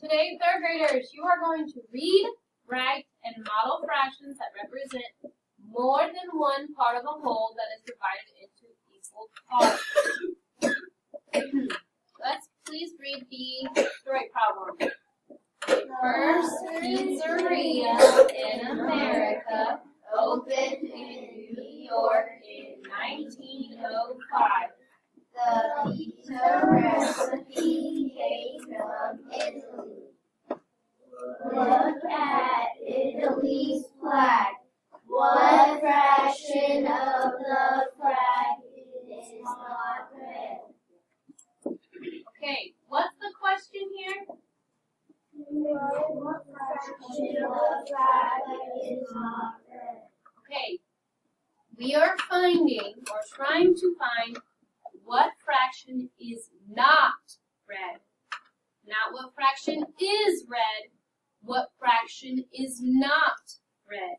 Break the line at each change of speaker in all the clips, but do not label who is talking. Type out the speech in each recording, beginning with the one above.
Today, third graders, you are going to read, write, and model fractions that represent more than one part of a whole that is divided into equal parts. Let's please read the story problem. First pizzeria in America opened in New York in 1905. The pizza recipe came from Italy. Look at Italy's flag. What fraction of the flag is not red? Okay, what's the question here? What fraction of the flag is not red? Okay, we are finding or trying to find what fraction is not red. Not what fraction is red, what fraction is not red.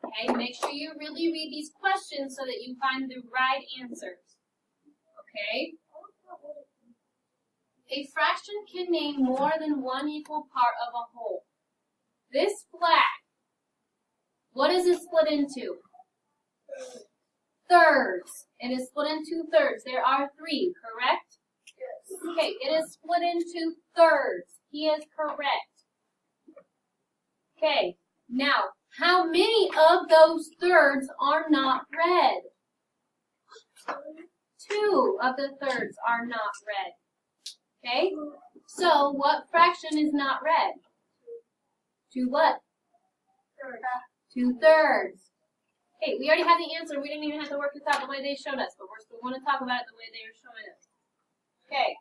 Okay, make sure you really read these questions so that you find the right answers. Okay? A fraction can name more than one equal part of a whole. This flag, what is it split into? Thirds. It is split into thirds. There are 3, correct? Yes. Okay, it is split into thirds. He is correct. Okay, now, how many of those thirds are not red? 2 of the thirds are not red. Okay, so what fraction is not red? 2 what? 2 thirds. Okay, we already have the answer. We didn't even have to work this out the way they showed us, but we're still going to talk about it the way they are showing us. Okay.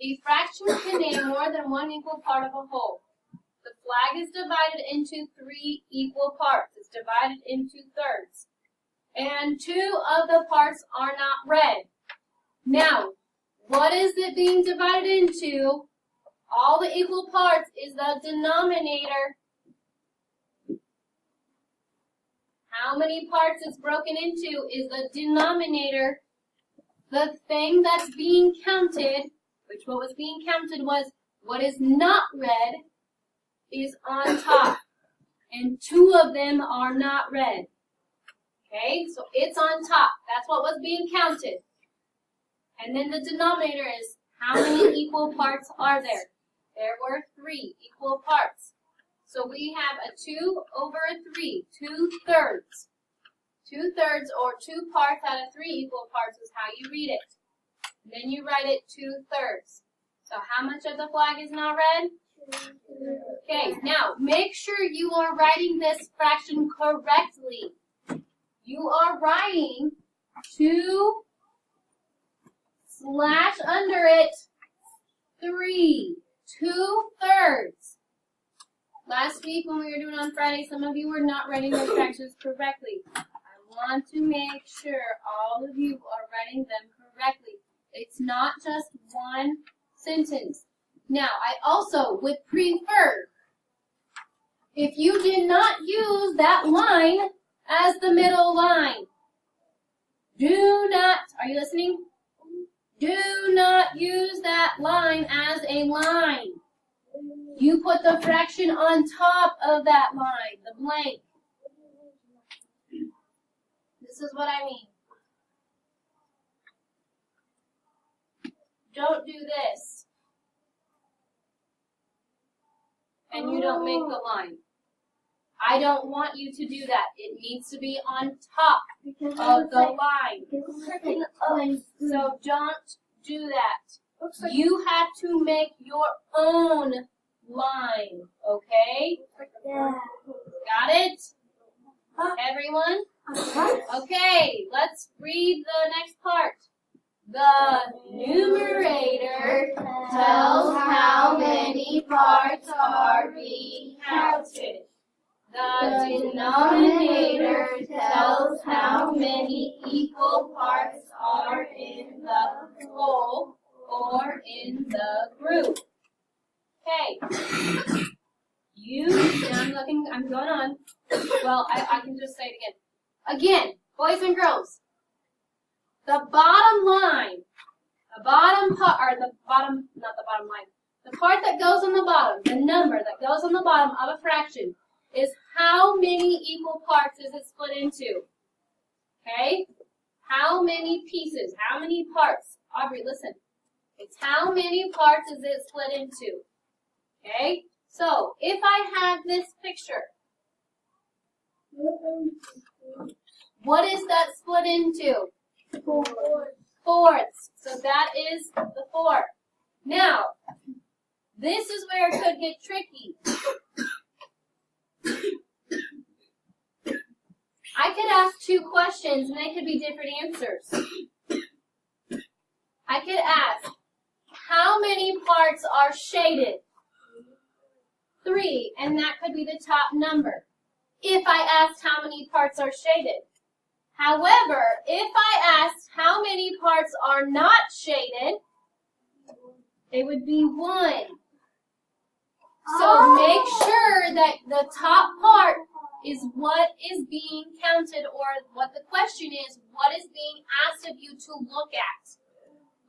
A fraction can name more than one equal part of a whole. The flag is divided into 3 equal parts. It's divided into thirds. And 2 of the parts are not red. Now, what is it being divided into? All the equal parts is the denominator. How many parts it's broken into is the denominator. The thing that's being counted, which what was being counted was what is not red, is on top. And 2 of them are not red. Okay, so it's on top. That's what was being counted. And then the denominator is how many equal parts are there? There were 3 equal parts. So we have a 2 over a 3, 2 thirds. 2 thirds or 2 parts out of 3 equal parts is how you read it. And then you write it 2 thirds. So how much of the flag is not red? 2. Okay, now make sure you are writing this fraction correctly. You are writing 2 slash under it 3. 2 thirds. Last week when we were doing on Friday, some of you were not writing those fractions correctly. I want to make sure all of you are writing them correctly. It's not just one sentence. Now, I also would prefer if you did not use that line as the middle line. Do not, are you listening? Do not use that line as a line. You put the fraction on top of that line, the blank. This is what I mean. Don't do this. And you don't make the line. I don't want you to do that. It needs to be on top of the line. So don't do that. You have to make your own line, okay?
Yeah.
Got it? Everyone? Okay, let's read the next part. The numerator tells how many parts are being counted. The denominator tells how many equal parts are in the whole or in the group. Okay. I'm going on. Well, I can just say it again. Again, boys and girls, the bottom line, the bottom part, or the bottom, not the bottom line, The part that goes on the bottom, the number that goes on the bottom of a fraction, is how many equal parts is it split into? Okay? How many pieces? How many parts? Aubrey, listen. It's how many parts is it split into? Okay? So, if I have this picture, what is that split into? Fourths. So that is the 4. Now, this is where it could get tricky. I could ask 2 questions and they could be different answers. I could ask, how many parts are shaded? 3, and that could be the top number. If I asked how many parts are shaded. However, if I asked how many parts are not shaded, it would be 1. So make sure that the top part is what is being counted, or what the question is, what is being asked of you to look at.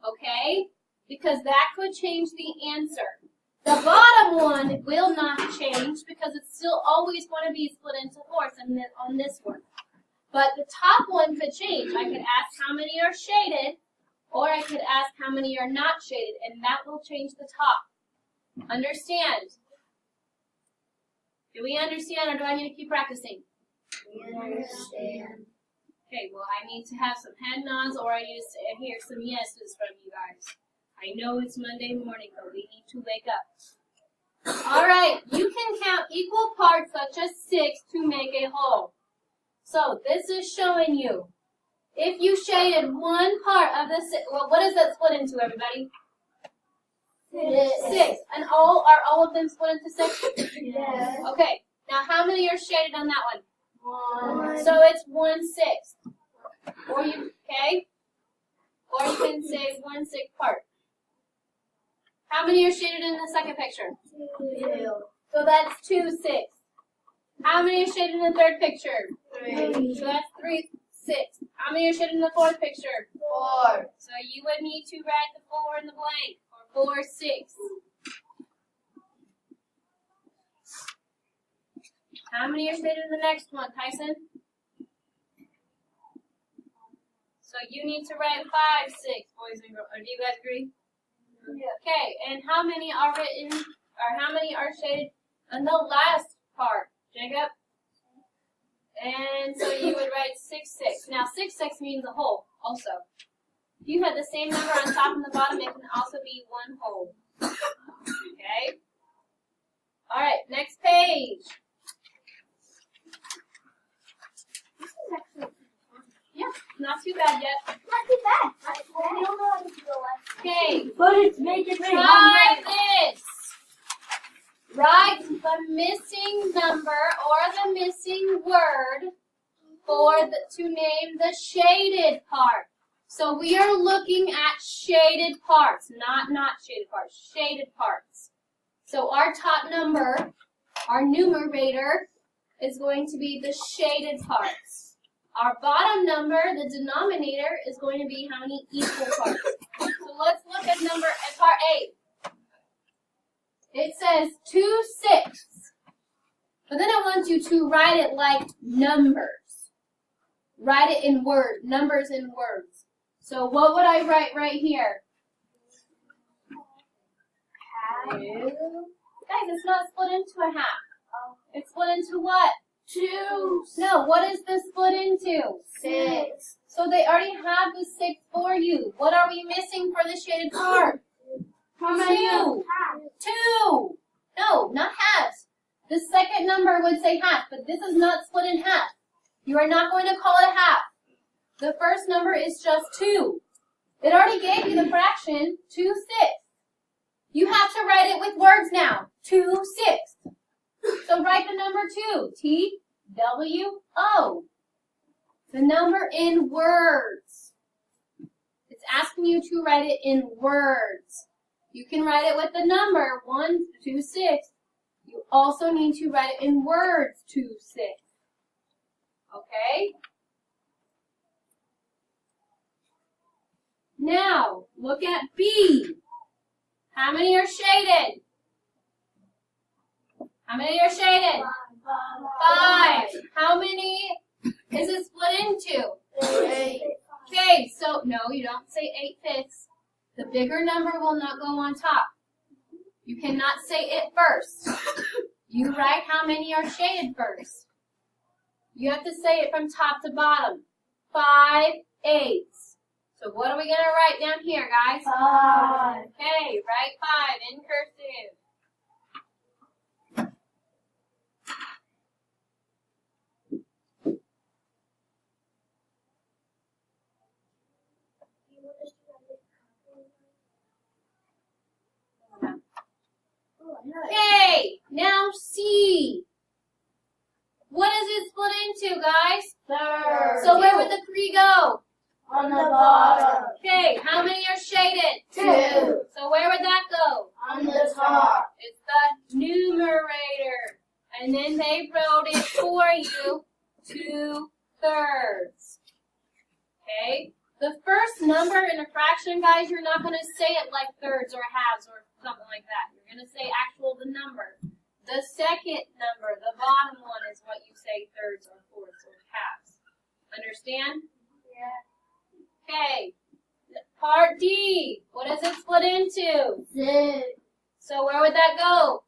Okay? Because that could change the answer. The bottom one will not change because it's still always going to be split into 4s on this one. But the top one could change. I could ask how many are shaded, or I could ask how many are not shaded, and that will change the top. Understand? Do we understand, or do I need to keep practicing?
We understand.
Okay, well, I need to have some head nods, or I need to hear some yeses from you guys. I know it's Monday morning, but we need to wake up. All right, you can count equal parts such as 6 to make a whole. So this is showing you, if you shaded one part of the 6, well, what is that split into, everybody? 6. And are all of them split into 6?
Yes.
Okay, now how many are shaded on that one?
1.
So it's 1/6. Or you can say 1/6 part. How many are shaded in the second picture?
2.
So that's 2/6. How many are shaded in the third picture?
3.
So that's 3/6. How many are shaded in the fourth picture?
4.
So you would need to write the 4 in the blank, or 4/6. How many are shaded in the next one, Tyson? So you need to write 5/6, boys and girls. Do you guys agree?
Yeah.
Okay, and how many are written, or how many are shaded in the last part, Jacob? And so you would write 6/6. Now 6/6 means a whole, also. If you had the same number on top and the bottom, it can also be 1 whole. Okay? Alright, next page. Yeah, not too bad yet.
Not too bad. I don't know how to do the left.
Okay,
But it's making me
try this. Write the missing number or the missing word to name the shaded part. So we are looking at shaded parts, not shaded parts, shaded parts. So our top number, our numerator, is going to be the shaded parts. Our bottom number, the denominator, is going to be how many equal parts. So let's look at part A. It says 2/6. But then I want you to write it like numbers. Write it in words, numbers in words. So what would I write right here?
half.
Guys, it's not split into a half. It's split into what?
2.
No, what is this split into?
6.
So they already have the 6 for you. What are we missing for the shaded part?
How many?
2.
Half.
2. No, not halves. The second number would say half, but this is not split in half. You are not going to call it a half. The first number is just 2. It already gave you the fraction 2/6. You have to write it with words now. 2/6. So write the number 2. TWO. The number in words. It's asking you to write it in words. You can write it with the number 126. You also need to write it in words 26. Okay? Now, look at B. How many are shaded? How many are shaded? 5. How many is it split into?
8.
Okay, so no, you don't say 8/5. The bigger number will not go on top. You cannot say it first. You write how many are shaded first. You have to say it from top to bottom. 5/8. So what are we going to write down here, guys?
5.
Okay, write 5 in cursive. Okay, now C. What is it split into, guys?
Third.
So where would the 3 go?
On the bottom.
Okay, how many are shaded?
2.
So where would that go?
On the top.
It's the numerator. And then they wrote it for you, 2/3. Okay? The first number in a fraction, guys, you're not going to say it like thirds or halves or something like that. You're going to say the number. The second number, the bottom one, is what you say thirds or fourths or halves. Understand?
Yeah.
Okay. Part D. What is it split into?
6.
So where would that go?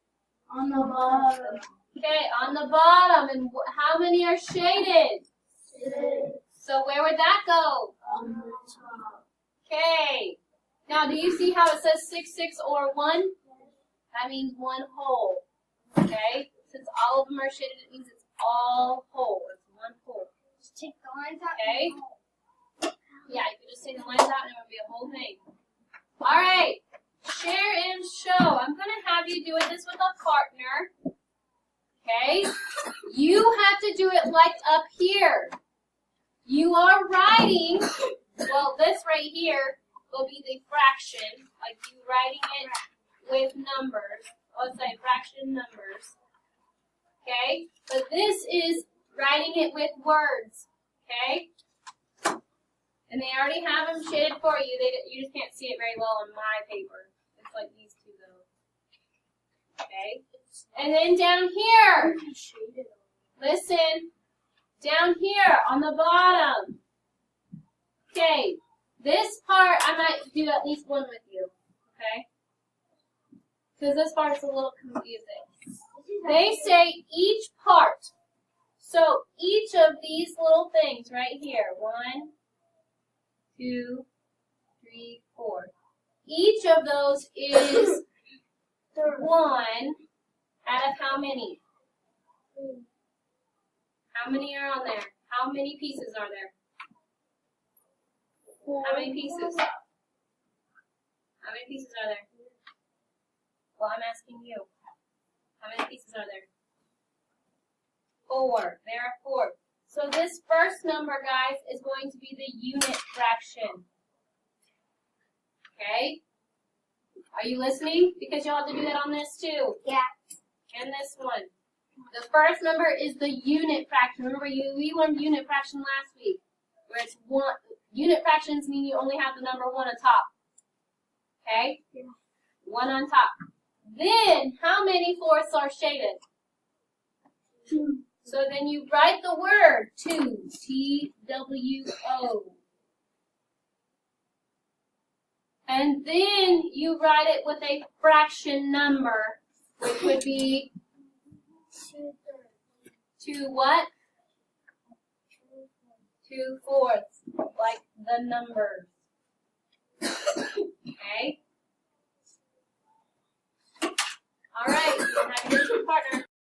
On the bottom.
Okay, on the bottom. And how many are shaded?
6.
So where would that go?
On the top.
Okay. Now, do you see how it says 6, 6, or 1? That means one whole. Okay? Since all of them are shaded, it means it's all whole. It's one whole.
Just take the lines out.
Okay? Yeah, you could just take the lines out and it would be a whole thing. All right. Share and show. I'm going to have you doing this with a partner. Okay? You have to do it like up here. You are writing, well, this right here will be the fraction, like you writing it with numbers. Let's say fraction numbers. Okay? But this is writing it with words. Okay? And they already have them shaded for you. You just can't see it very well on my paper. It's like these two, though. Okay? And then down here, listen, down here on the bottom. Okay, this part I might do at least one with you, okay? Because this part is a little confusing. They say each part. So each of these little things right here, 1, 2, 3, 4. Each of those is 1 out of how many? How many are on there? How many pieces are there? How many pieces? How many pieces are there? Well, I'm asking you. How many pieces are there? 4. There are 4. So this first number, guys, is going to be the unit fraction. Okay? Are you listening? Because you'll have to do that on this too.
Yeah.
And this one. The first number is the unit fraction. Remember, we learned unit fraction last week, where it's 1. Unit fractions mean you only have the number 1 on top. Okay?
Yeah.
1 on top. Then, how many fourths are shaded?
2.
So then you write the word 2. T-W-O. And then you write it with a fraction number, which would be 2 what? 2/4, like the numbers. Okay? All right, have your partner.